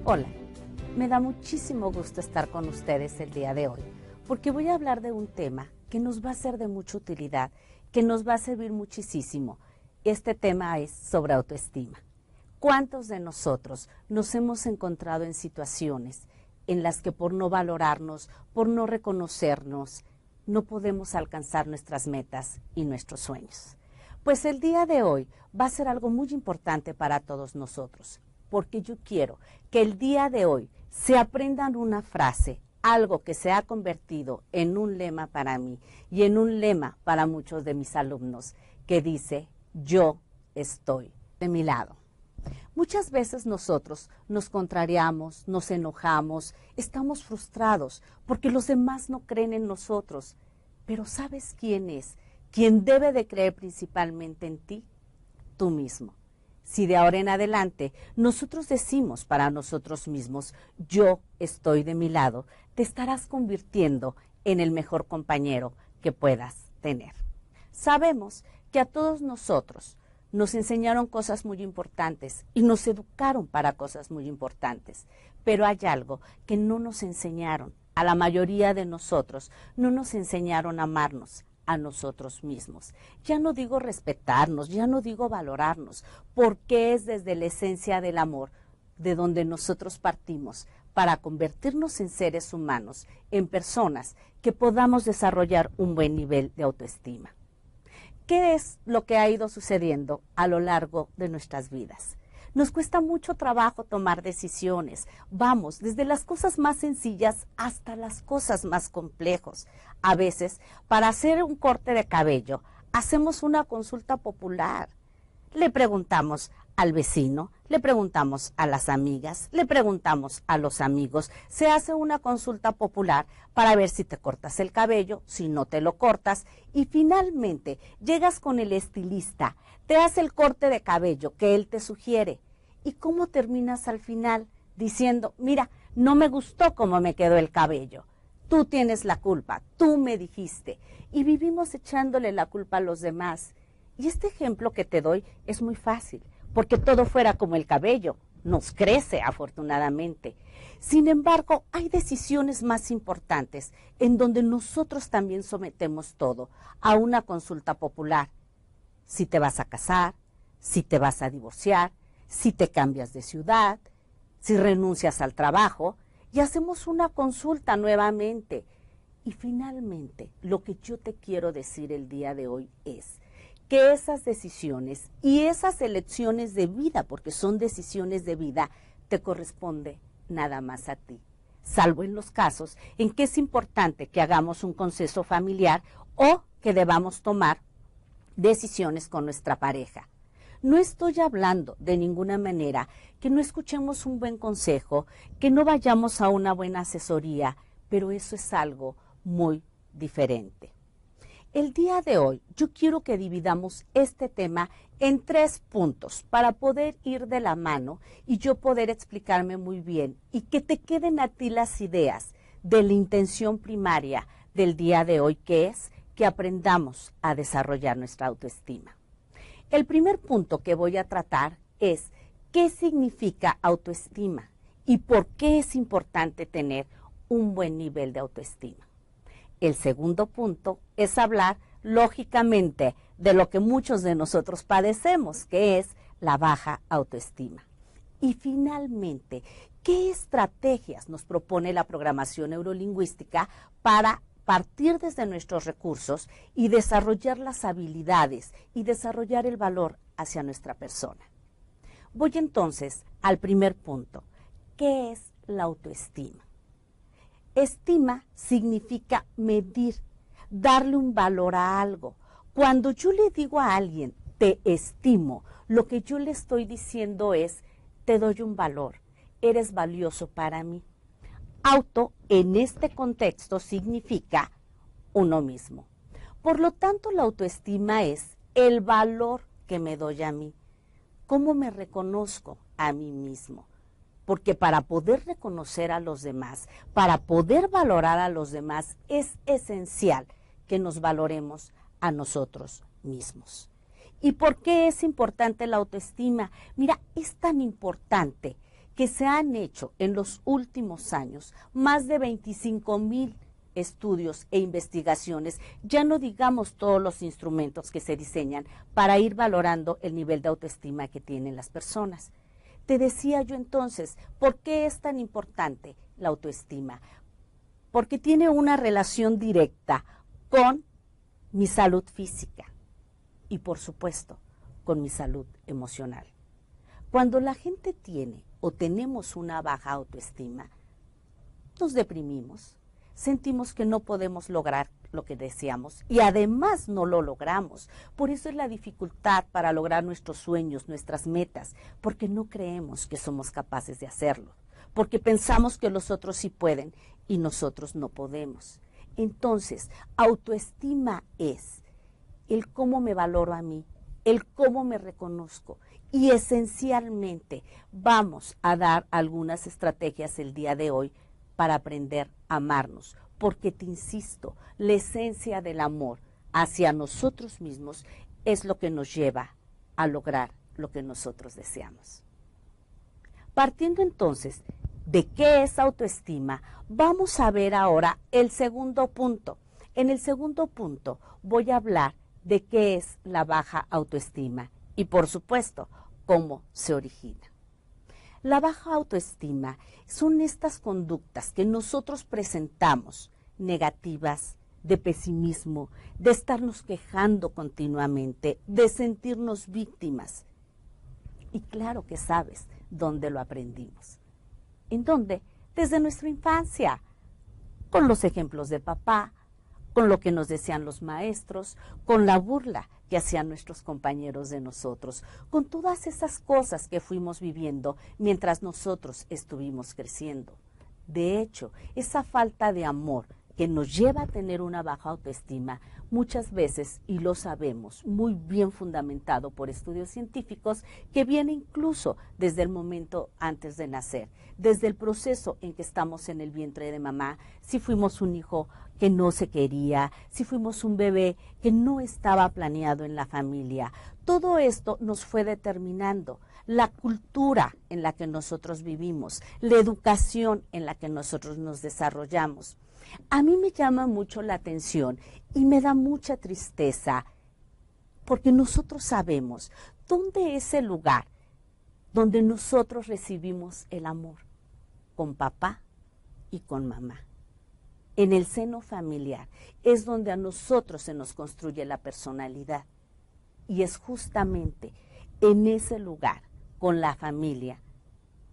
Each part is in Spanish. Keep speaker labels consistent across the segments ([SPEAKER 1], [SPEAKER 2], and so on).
[SPEAKER 1] Hola, me da muchísimo gusto estar con ustedes el día de hoy, porque voy a hablar de un tema que nos va a ser de mucha utilidad, que nos va a servir muchísimo. Este tema es sobre autoestima. ¿Cuántos de nosotros nos hemos encontrado en situaciones en las que por no valorarnos, por no reconocernos, no podemos alcanzar nuestras metas y nuestros sueños? Pues el día de hoy va a ser algo muy importante para todos nosotros, porque yo quiero que el día de hoy se aprendan una frase, algo que se ha convertido en un lema para mí y en un lema para muchos de mis alumnos, que dice: yo estoy de mi lado. Muchas veces nosotros nos contrariamos, nos enojamos, estamos frustrados porque los demás no creen en nosotros. Pero ¿sabes quién es? ¿Quién debe de creer principalmente en ti? Tú mismo. Si de ahora en adelante nosotros decimos para nosotros mismos, yo estoy de mi lado, te estarás convirtiendo en el mejor compañero que puedas tener. Sabemos que a todos nosotros nos enseñaron cosas muy importantes y nos educaron para cosas muy importantes, pero hay algo que no nos enseñaron. A la mayoría de nosotros no nos enseñaron a amarnos a nosotros mismos. Ya no digo respetarnos, ya no digo valorarnos, porque es desde la esencia del amor de donde nosotros partimos para convertirnos en seres humanos, en personas que podamos desarrollar un buen nivel de autoestima. ¿Qué es lo que ha ido sucediendo a lo largo de nuestras vidas? Nos cuesta mucho trabajo tomar decisiones. Vamos desde las cosas más sencillas hasta las cosas más complejas. A veces, para hacer un corte de cabello, hacemos una consulta popular. Le preguntamos al vecino, le preguntamos a las amigas, le preguntamos a los amigos. Se hace una consulta popular para ver si te cortas el cabello, si no te lo cortas, y finalmente llegas con el estilista, te hace el corte de cabello que él te sugiere. ¿Y cómo terminas al final? Diciendo: mira, no me gustó cómo me quedó el cabello. Tú tienes la culpa, tú me dijiste. Y vivimos echándole la culpa a los demás. Y este ejemplo que te doy es muy fácil, porque todo fuera como el cabello, nos crece afortunadamente. Sin embargo, hay decisiones más importantes en donde nosotros también sometemos todo a una consulta popular. Si te vas a casar, si te vas a divorciar, si te cambias de ciudad, si renuncias al trabajo, y hacemos una consulta nuevamente. Y finalmente, lo que yo te quiero decir el día de hoy es que esas decisiones y esas elecciones de vida, porque son decisiones de vida, te corresponde nada más a ti, salvo en los casos en que es importante que hagamos un consejo familiar o que debamos tomar decisiones con nuestra pareja. No estoy hablando de ninguna manera que no escuchemos un buen consejo, que no vayamos a una buena asesoría, pero eso es algo muy diferente. El día de hoy yo quiero que dividamos este tema en 3 puntos para poder ir de la mano y yo poder explicarme muy bien y que te queden a ti las ideas de la intención primaria del día de hoy, que es que aprendamos a desarrollar nuestra autoestima. El primer punto que voy a tratar es qué significa autoestima y por qué es importante tener un buen nivel de autoestima. El segundo punto es hablar, lógicamente, de lo que muchos de nosotros padecemos, que es la baja autoestima. Y finalmente, ¿qué estrategias nos propone la programación neurolingüística para partir desde nuestros recursos y desarrollar las habilidades y desarrollar el valor hacia nuestra persona? Voy entonces al primer punto. ¿Qué es la autoestima? Estima significa medir, darle un valor a algo. Cuando yo le digo a alguien, te estimo, lo que yo le estoy diciendo es, te doy un valor, eres valioso para mí. Auto, en este contexto, significa uno mismo. Por lo tanto, la autoestima es el valor que me doy a mí. ¿Cómo me reconozco a mí mismo? Porque para poder reconocer a los demás, para poder valorar a los demás, es esencial que nos valoremos a nosotros mismos. ¿Y por qué es importante la autoestima? Mira, es tan importante que se han hecho en los últimos años más de 25,000 estudios e investigaciones, ya no digamos todos los instrumentos que se diseñan para ir valorando el nivel de autoestima que tienen las personas. Te decía yo entonces, ¿por qué es tan importante la autoestima? Porque tiene una relación directa con mi salud física y, por supuesto, con mi salud emocional. Cuando la gente tiene o tenemos una baja autoestima, nos deprimimos, sentimos que no podemos lograr lo que deseamos y además no lo logramos. Por eso es la dificultad para lograr nuestros sueños, nuestras metas, porque no creemos que somos capaces de hacerlo, porque pensamos que los otros sí pueden y nosotros no podemos. Entonces, autoestima es el cómo me valoro a mí, el cómo me reconozco, y esencialmente vamos a dar algunas estrategias el día de hoy para aprender a amarnos, porque te insisto, la esencia del amor hacia nosotros mismos es lo que nos lleva a lograr lo que nosotros deseamos. Partiendo entonces de qué es autoestima, vamos a ver ahora el segundo punto. En el segundo punto voy a hablar de qué es la baja autoestima y, por supuesto, cómo se origina. La baja autoestima son estas conductas que nosotros presentamos negativas, de pesimismo, de estarnos quejando continuamente, de sentirnos víctimas. Y claro que sabes dónde lo aprendimos. ¿En dónde? Desde nuestra infancia, con los ejemplos de papá, con lo que nos decían los maestros, con la burla que hacían nuestros compañeros de nosotros, con todas esas cosas que fuimos viviendo mientras nosotros estuvimos creciendo. De hecho, esa falta de amor que nos lleva a tener una baja autoestima, muchas veces, y lo sabemos, muy bien fundamentado por estudios científicos, que viene incluso desde el momento antes de nacer, desde el proceso en que estamos en el vientre de mamá, si fuimos un hijo que no se quería, si fuimos un bebé que no estaba planeado en la familia. Todo esto nos fue determinando la cultura en la que nosotros vivimos, la educación en la que nosotros nos desarrollamos. A mí me llama mucho la atención y me da mucha tristeza porque nosotros sabemos dónde es el lugar donde nosotros recibimos el amor, con papá y con mamá. En el seno familiar es donde a nosotros se nos construye la personalidad y es justamente en ese lugar, con la familia,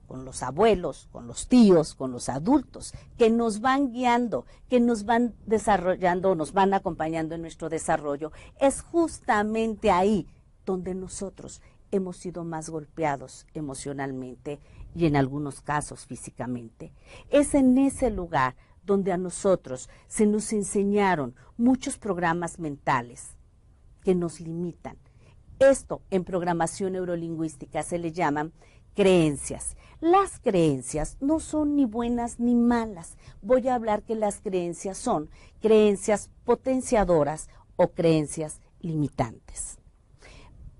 [SPEAKER 1] con los abuelos, con los tíos, con los adultos, que nos van guiando, que nos van desarrollando, nos van acompañando en nuestro desarrollo, es justamente ahí donde nosotros hemos sido más golpeados emocionalmente y en algunos casos físicamente. Es en ese lugar donde a nosotros se nos enseñaron muchos programas mentales que nos limitan. Esto en programación neurolingüística se le llaman creencias. Las creencias no son ni buenas ni malas. Voy a hablar que las creencias son creencias potenciadoras o creencias limitantes.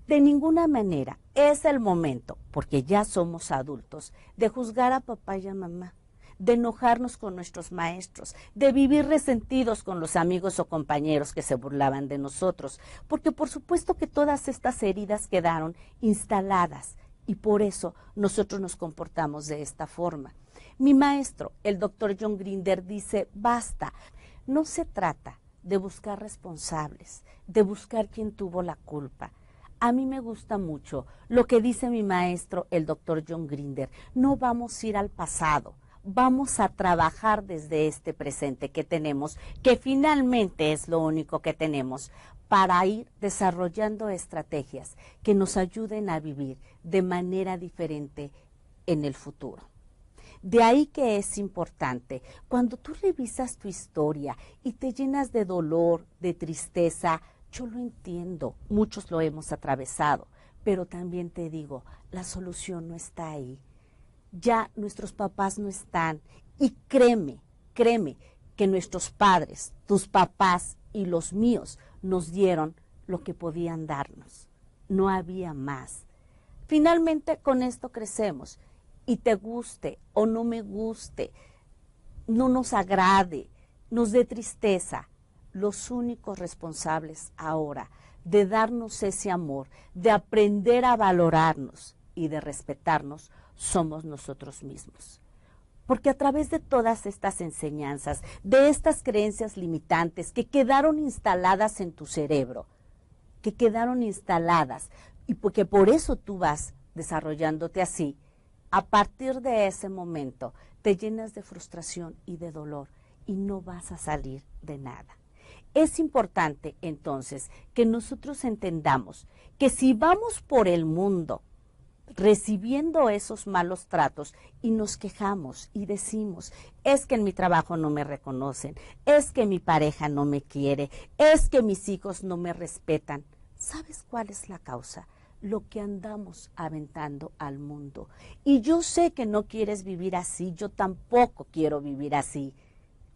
[SPEAKER 1] De ninguna manera es el momento, porque ya somos adultos, de juzgar a papá y a mamá, de enojarnos con nuestros maestros, de vivir resentidos con los amigos o compañeros que se burlaban de nosotros, porque por supuesto que todas estas heridas quedaron instaladas y por eso nosotros nos comportamos de esta forma. Mi maestro, el doctor John Grinder, dice, basta, no se trata de buscar responsables, de buscar quién tuvo la culpa. A mí me gusta mucho lo que dice mi maestro, el doctor John Grinder, no vamos a ir al pasado, vamos a trabajar desde este presente que tenemos, que finalmente es lo único que tenemos, para ir desarrollando estrategias que nos ayuden a vivir de manera diferente en el futuro. De ahí que es importante, cuando tú revisas tu historia y te llenas de dolor, de tristeza, yo lo entiendo, muchos lo hemos atravesado, pero también te digo, la solución no está ahí. Ya nuestros papás no están y créeme que nuestros padres, tus papás y los míos nos dieron lo que podían darnos. No había más. Finalmente con esto crecemos y te guste o no me guste, no nos agrade, nos dé tristeza, los únicos responsables ahora de darnos ese amor, de aprender a valorarnos y de respetarnos, somos nosotros mismos. Porque a través de todas estas enseñanzas, de estas creencias limitantes que quedaron instaladas en tu cerebro, que quedaron instaladas, y porque por eso tú vas desarrollándote así, a partir de ese momento te llenas de frustración y de dolor y no vas a salir de nada. Es importante entonces que nosotros entendamos que si vamos por el mundo recibiendo esos malos tratos y nos quejamos y decimos, es que en mi trabajo no me reconocen, es que mi pareja no me quiere, es que mis hijos no me respetan, ¿sabes cuál es la causa? Lo que andamos aventando al mundo. Y yo sé que no quieres vivir así, yo tampoco quiero vivir así,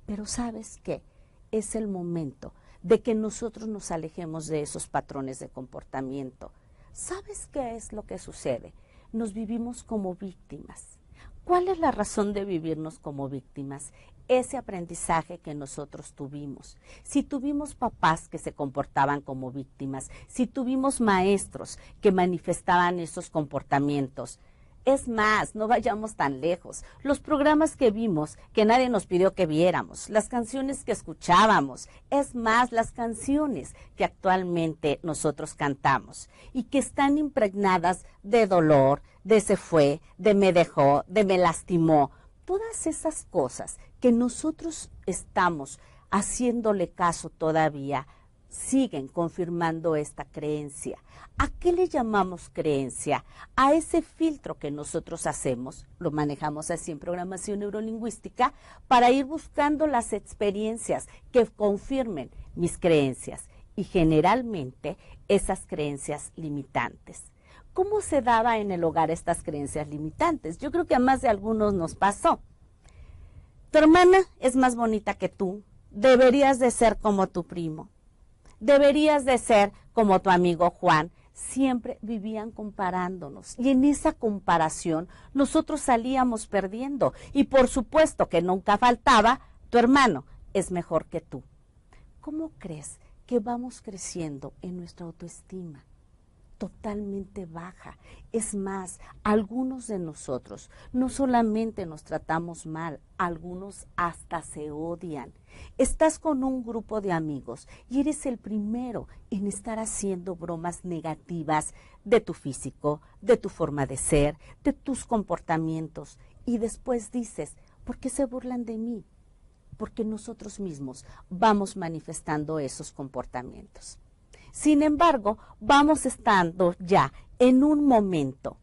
[SPEAKER 1] pero ¿sabes qué? Es el momento de que nosotros nos alejemos de esos patrones de comportamiento. ¿Sabes qué es lo que sucede? Nos vivimos como víctimas. ¿Cuál es la razón de vivirnos como víctimas? Ese aprendizaje que nosotros tuvimos. Si tuvimos papás que se comportaban como víctimas, si tuvimos maestros que manifestaban esos comportamientos, es más, no vayamos tan lejos. Los programas que vimos, que nadie nos pidió que viéramos, las canciones que escuchábamos, es más, las canciones que actualmente nosotros cantamos y que están impregnadas de dolor, de se fue, de me dejó, de me lastimó. Todas esas cosas que nosotros estamos haciéndole caso todavía, siguen confirmando esta creencia. ¿A qué le llamamos creencia? A ese filtro que nosotros hacemos, lo manejamos así en programación neurolingüística, para ir buscando las experiencias que confirmen mis creencias y generalmente esas creencias limitantes. ¿Cómo se daba en el hogar estas creencias limitantes? Yo creo que a más de algunos nos pasó. Tu hermana es más bonita que tú, deberías de ser como tu primo. Deberías de ser como tu amigo Juan. Siempre vivían comparándonos y en esa comparación nosotros salíamos perdiendo. Y por supuesto que nunca faltaba, tu hermano es mejor que tú. ¿Cómo crees que vamos creciendo en nuestra autoestima? Totalmente baja. Es más, algunos de nosotros no solamente nos tratamos mal, algunos hasta se odian. Estás con un grupo de amigos y eres el primero en estar haciendo bromas negativas de tu físico, de tu forma de ser, de tus comportamientos. Y después dices, ¿por qué se burlan de mí? Porque nosotros mismos vamos manifestando esos comportamientos. Sin embargo, vamos estando ya en un momento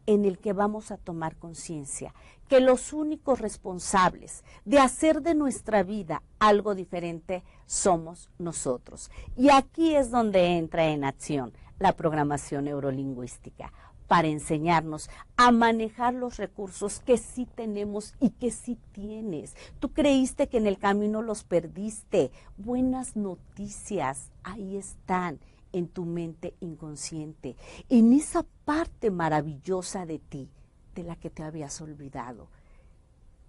[SPEAKER 1] en el que vamos a tomar conciencia que los únicos responsables de hacer de nuestra vida algo diferente somos nosotros. Y aquí es donde entra en acción la programación neurolingüística, para enseñarnos a manejar los recursos que sí tenemos y que sí tienes. Tú creíste que en el camino los perdiste. Buenas noticias, ahí están, en tu mente inconsciente, en esa parte maravillosa de ti, de la que te habías olvidado.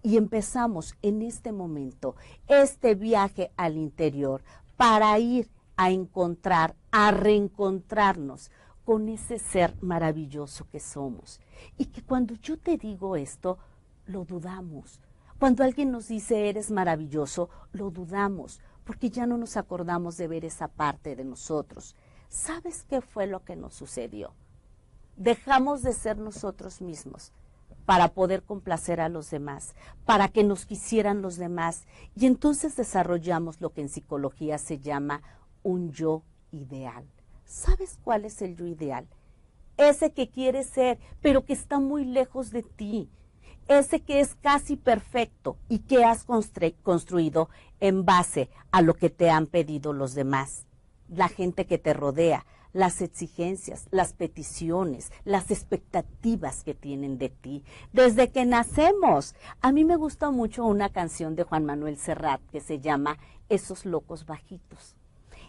[SPEAKER 1] Y empezamos en este momento, este viaje al interior, para ir a encontrar, a reencontrarnos con ese ser maravilloso que somos. Y que cuando yo te digo esto, lo dudamos. Cuando alguien nos dice eres maravilloso, lo dudamos, porque ya no nos acordamos de ver esa parte de nosotros. ¿Sabes qué fue lo que nos sucedió? Dejamos de ser nosotros mismos para poder complacer a los demás, para que nos quisieran los demás. Y entonces desarrollamos lo que en psicología se llama un yo ideal. ¿Sabes cuál es el yo ideal? Ese que quieres ser, pero que está muy lejos de ti. Ese que es casi perfecto y que has construido en base a lo que te han pedido los demás. La gente que te rodea, las exigencias, las peticiones, las expectativas que tienen de ti. Desde que nacemos. A mí me gusta mucho una canción de Juan Manuel Serrat que se llama Esos locos bajitos.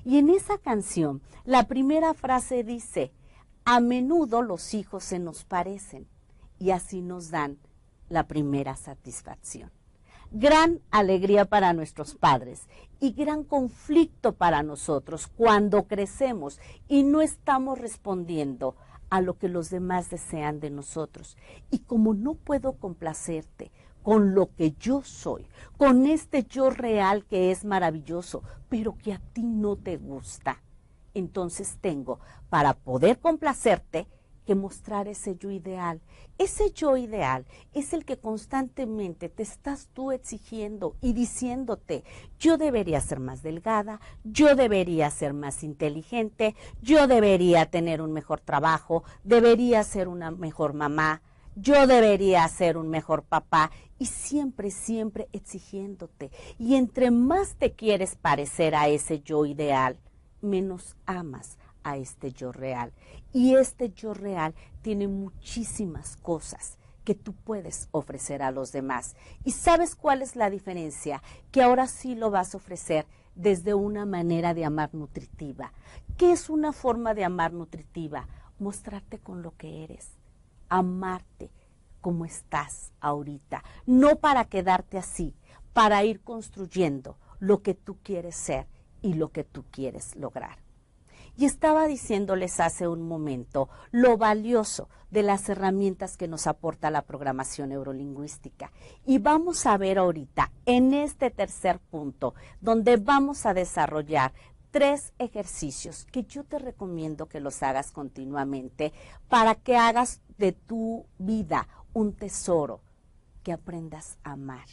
[SPEAKER 1] Y en esa canción, la primera frase dice, a menudo los hijos se nos parecen. y así nos dan la primera satisfacción. Gran alegría para nuestros padres y gran conflicto para nosotros cuando crecemos y no estamos respondiendo a lo que los demás desean de nosotros. Y como no puedo complacerte con lo que yo soy, con este yo real que es maravilloso, pero que a ti no te gusta, entonces tengo, para poder complacerte, que mostrar ese yo ideal. Ese yo ideal es el que constantemente te estás tú exigiendo y diciéndote, yo debería ser más delgada, yo debería ser más inteligente, yo debería tener un mejor trabajo, debería ser una mejor mamá, yo debería ser un mejor papá, y siempre, siempre exigiéndote. Y entre más te quieres parecer a ese yo ideal, menos amas a este yo real. Y este yo real tiene muchísimas cosas que tú puedes ofrecer a los demás. ¿Y sabes cuál es la diferencia? Que ahora sí lo vas a ofrecer desde una manera de amar nutritiva. ¿Qué es una forma de amar nutritiva? Mostrarte con lo que eres, amarte como estás ahorita, no para quedarte así, para ir construyendo lo que tú quieres ser y lo que tú quieres lograr. Y estaba diciéndoles hace un momento lo valioso de las herramientas que nos aporta la programación neurolingüística. Y vamos a ver ahorita en este tercer punto, donde vamos a desarrollar 3 ejercicios que yo te recomiendo que los hagas continuamente para que hagas de tu vida un tesoro, que aprendas a amar.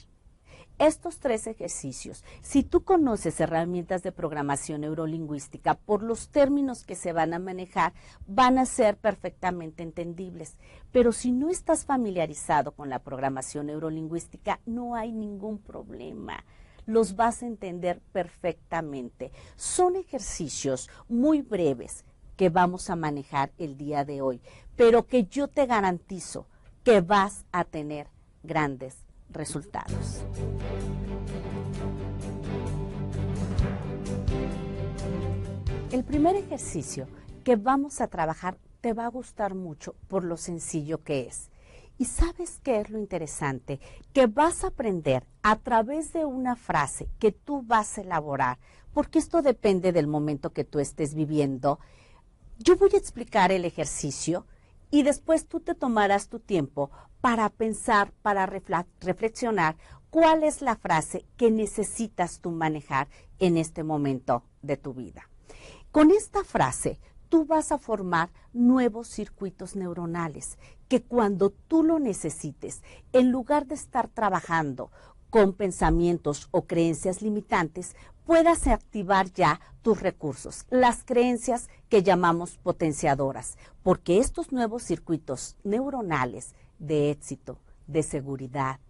[SPEAKER 1] Estos 3 ejercicios, si tú conoces herramientas de programación neurolingüística, por los términos que se van a manejar, van a ser perfectamente entendibles. Pero si no estás familiarizado con la programación neurolingüística, no hay ningún problema. Los vas a entender perfectamente. Son ejercicios muy breves que vamos a manejar el día de hoy, pero que yo te garantizo que vas a tener grandes resultados. El primer ejercicio que vamos a trabajar te va a gustar mucho por lo sencillo que es. ¿Y sabes qué es lo interesante? Que vas a aprender a través de una frase que tú vas a elaborar, porque esto depende del momento que tú estés viviendo. Yo voy a explicar el ejercicio y después tú te tomarás tu tiempo para pensar, para reflexionar cuál es la frase que necesitas tú manejar en este momento de tu vida. Con esta frase, tú vas a formar nuevos circuitos neuronales que cuando tú lo necesites, en lugar de estar trabajando con pensamientos o creencias limitantes, puedas activar ya tus recursos, las creencias que llamamos potenciadoras, porque estos nuevos circuitos neuronales de éxito, de seguridad,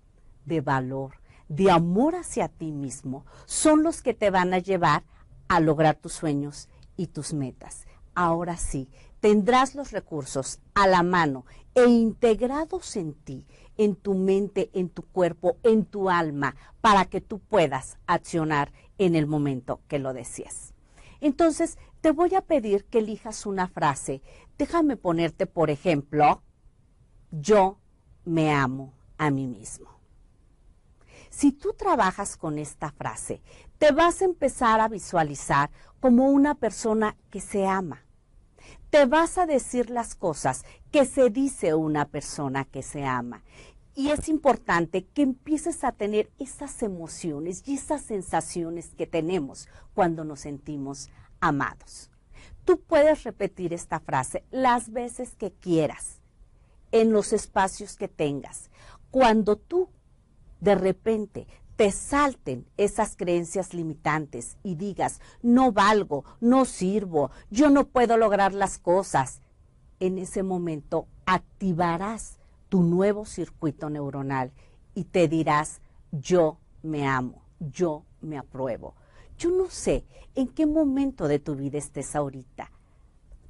[SPEAKER 1] de valor, de amor hacia ti mismo, son los que te van a llevar a lograr tus sueños y tus metas. Ahora sí, tendrás los recursos a la mano e integrados en ti, en tu mente, en tu cuerpo, en tu alma, para que tú puedas accionar en el momento que lo desees. Entonces, te voy a pedir que elijas una frase. Déjame ponerte, por ejemplo, yo me amo a mí mismo. Si tú trabajas con esta frase, te vas a empezar a visualizar como una persona que se ama. Te vas a decir las cosas que se dice una persona que se ama. Y es importante que empieces a tener esas emociones y esas sensaciones que tenemos cuando nos sentimos amados. Tú puedes repetir esta frase las veces que quieras, en los espacios que tengas. Cuando tú de repente te salten esas creencias limitantes y digas, no valgo, no sirvo, yo no puedo lograr las cosas, en ese momento activarás tu nuevo circuito neuronal y te dirás, yo me amo, yo me apruebo. Yo no sé en qué momento de tu vida estés ahorita.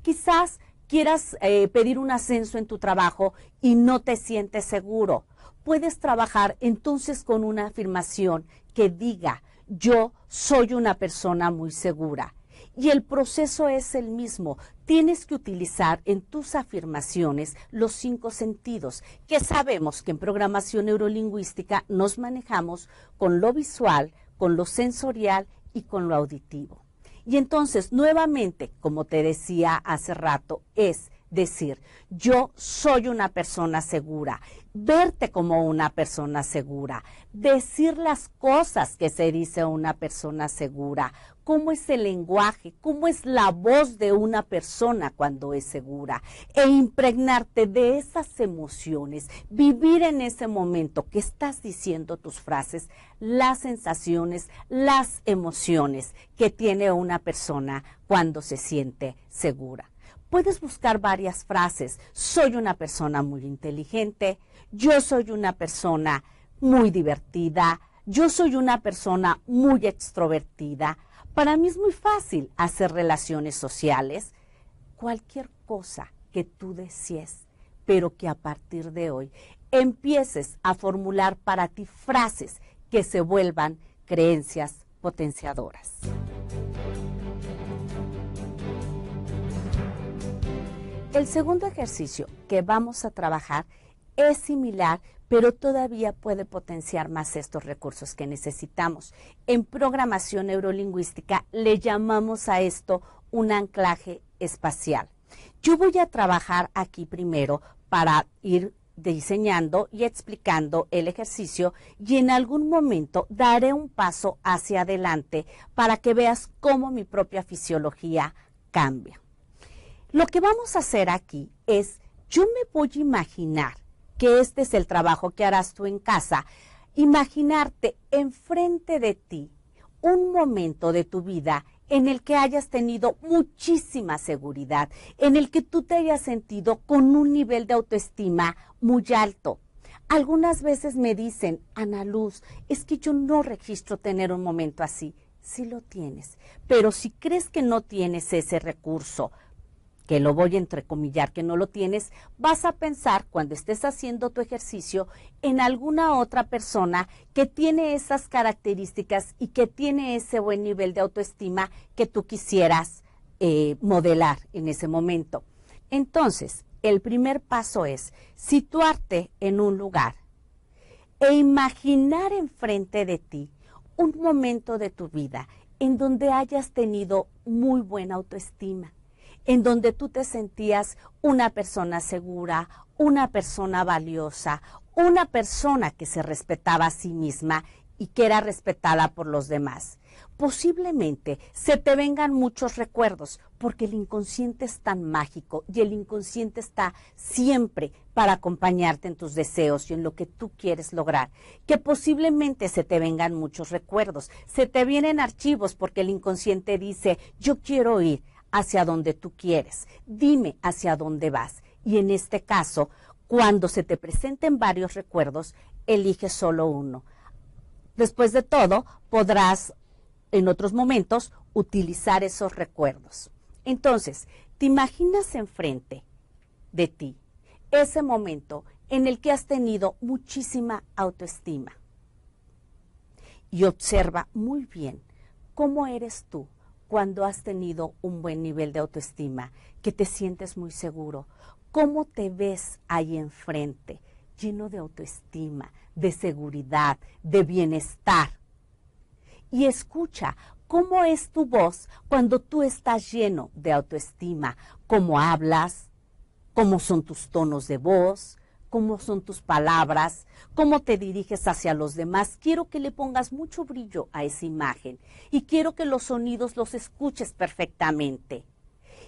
[SPEAKER 1] Quizás quieras pedir un ascenso en tu trabajo y no te sientes seguro. Puedes trabajar entonces con una afirmación que diga, yo soy una persona muy segura. y el proceso es el mismo. Tienes que utilizar en tus afirmaciones los 5 sentidos, que sabemos que en programación neurolingüística nos manejamos con lo visual, con lo sensorial y con lo auditivo. Y entonces, nuevamente, como te decía hace rato, es decir, yo soy una persona segura, verte como una persona segura, decir las cosas que se dice una persona segura, cómo es el lenguaje, cómo es la voz de una persona cuando es segura, e impregnarte de esas emociones, vivir en ese momento que estás diciendo tus frases, las sensaciones, las emociones que tiene una persona cuando se siente segura. Puedes buscar varias frases. Soy una persona muy inteligente, yo soy una persona muy divertida, yo soy una persona muy extrovertida. Para mí es muy fácil hacer relaciones sociales. Cualquier cosa que tú desees, pero que a partir de hoy empieces a formular para ti frases que se vuelvan creencias potenciadoras. El segundo ejercicio que vamos a trabajar es similar, pero todavía puede potenciar más estos recursos que necesitamos. En programación neurolingüística le llamamos a esto un anclaje espacial. Yo voy a trabajar aquí primero para ir diseñando y explicando el ejercicio y en algún momento daré un paso hacia adelante para que veas cómo mi propia fisiología cambia. Lo que vamos a hacer aquí es, yo me voy a imaginar que este es el trabajo que harás tú en casa, imaginarte enfrente de ti un momento de tu vida en el que hayas tenido muchísima seguridad, en el que tú te hayas sentido con un nivel de autoestima muy alto. Algunas veces me dicen, Ana Luz, es que yo no registro tener un momento así. Sí lo tienes, pero si crees que no tienes ese recurso, que lo voy a entrecomillar, que no lo tienes, vas a pensar cuando estés haciendo tu ejercicio en alguna otra persona que tiene esas características y que tiene ese buen nivel de autoestima que tú quisieras modelar en ese momento. Entonces, el primer paso es situarte en un lugar e imaginar enfrente de ti un momento de tu vida en donde hayas tenido muy buena autoestima, en donde tú te sentías una persona segura, una persona valiosa, una persona que se respetaba a sí misma y que era respetada por los demás. Posiblemente se te vengan muchos recuerdos, porque el inconsciente es tan mágico y el inconsciente está siempre para acompañarte en tus deseos y en lo que tú quieres lograr, que posiblemente se te vengan muchos recuerdos, se te vienen archivos porque el inconsciente dice, yo quiero ir hacia donde tú quieres, dime hacia dónde vas. Y en este caso, cuando se te presenten varios recuerdos, elige solo uno. Después de todo, podrás en otros momentos utilizar esos recuerdos. Entonces, te imaginas enfrente de ti ese momento en el que has tenido muchísima autoestima. Y observa muy bien cómo eres tú cuando has tenido un buen nivel de autoestima, que te sientes muy seguro. ¿Cómo te ves ahí enfrente? Lleno de autoestima, de seguridad, de bienestar. Y escucha cómo es tu voz cuando tú estás lleno de autoestima. Cómo hablas, cómo son tus tonos de voz, cómo son tus palabras, cómo te diriges hacia los demás. Quiero que le pongas mucho brillo a esa imagen y quiero que los sonidos los escuches perfectamente.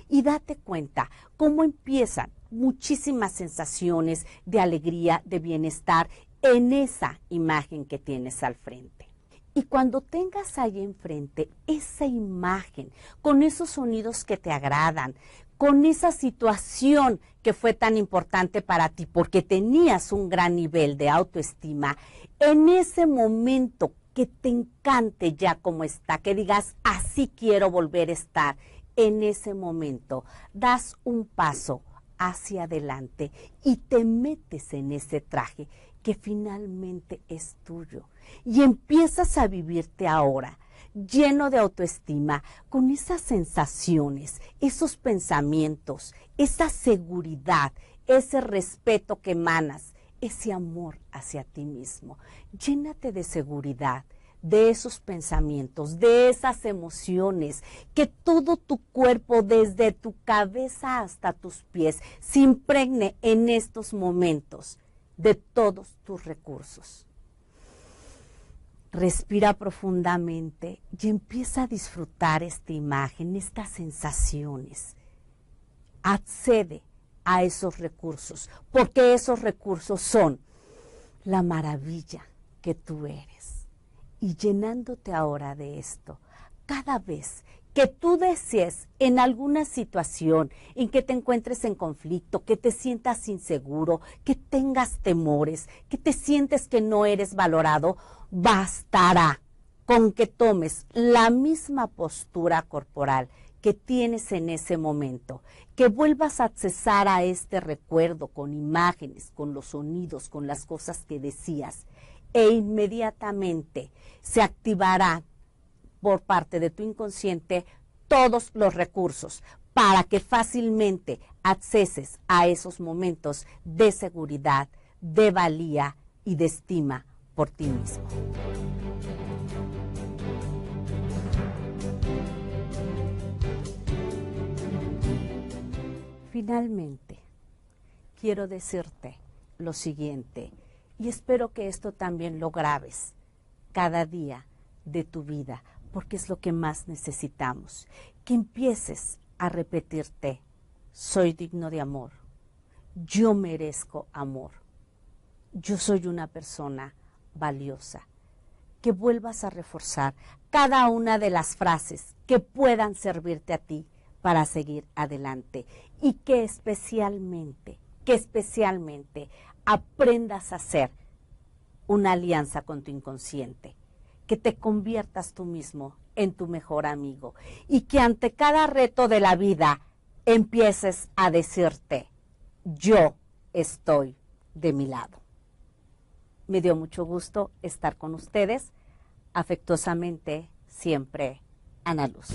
[SPEAKER 1] Y date cuenta cómo empiezan muchísimas sensaciones de alegría, de bienestar en esa imagen que tienes al frente. Y cuando tengas ahí enfrente esa imagen, con esos sonidos que te agradan, con esa situación que fue tan importante para ti porque tenías un gran nivel de autoestima, en ese momento que te encante ya como está, que digas, así quiero volver a estar, en ese momento das un paso hacia adelante y te metes en ese traje que finalmente es tuyo y empiezas a vivirte ahora. lleno de autoestima, con esas sensaciones, esos pensamientos, esa seguridad, ese respeto que emanas, ese amor hacia ti mismo. Llénate de seguridad, de esos pensamientos, de esas emociones, que todo tu cuerpo, desde tu cabeza hasta tus pies, se impregne en estos momentos de todos tus recursos. Respira profundamente y empieza a disfrutar esta imagen, estas sensaciones. Accede a esos recursos, porque esos recursos son la maravilla que tú eres. Y llenándote ahora de esto, cada vez que tú desees en alguna situación en que te encuentres en conflicto, que te sientas inseguro, que tengas temores, que te sientes que no eres valorado, bastará con que tomes la misma postura corporal que tienes en ese momento, que vuelvas a accesar a este recuerdo con imágenes, con los sonidos, con las cosas que decías, e inmediatamente se activará por parte de tu inconsciente todos los recursos para que fácilmente acceses a esos momentos de seguridad, de valía y de estima por ti mismo. Finalmente, quiero decirte lo siguiente, y espero que esto también lo grabes cada día de tu vida, porque es lo que más necesitamos, que empieces a repetirte: soy digno de amor, yo merezco amor, yo soy una persona valiosa. Que vuelvas a reforzar cada una de las frases que puedan servirte a ti para seguir adelante, y que especialmente aprendas a hacer una alianza con tu inconsciente, que te conviertas tú mismo en tu mejor amigo, y que ante cada reto de la vida empieces a decirte: yo estoy de mi lado. Me dio mucho gusto estar con ustedes. Afectuosamente, siempre, Ana Luz.